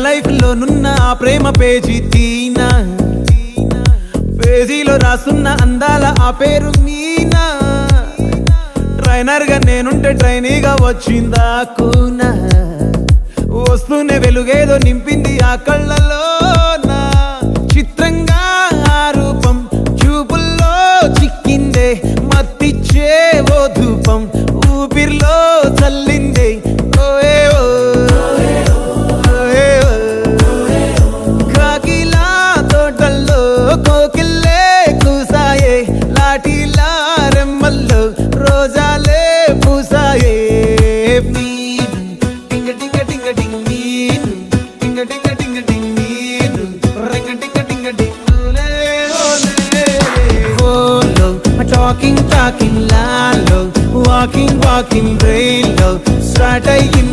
Life లో నున్న ఆ ప్రేమ పేజీ తీనా, పేజీలో రాసున్న అందాల ఆ పేరు మీనా. ట్రైనర్ గా నేనుంటే ట్రైనీగా వచ్చిందా కూనా, వస్తూనే వెలుగేదో నింపింది ఆ కళ్ళలోనా. చిత్రంగా ఆ రూపం చూపుల్లో చిక్కిందే, మత్తిచ్చే ఓ ధూపం ఊపిరిలో చల్లిందే. ఓయే ఓ కాకిలా తోటల్లో కోకిల్లే కూసాయే, లాఠీలా రెమ్మల్లో రోజాలే పూసాయే. టింగ టింగ టింగ టింగ్ నీరు, టింగ టింగ టింగ టింగ్ నీరు, రింగ టింగ టింగ టింగులే ఓలే. ఓలో టాకింగ్ టాకింగ్ లాలో, వాకింగ్ వాకింగ్ బ్రెయిన్లో స్టార్ట్ అయ్యింది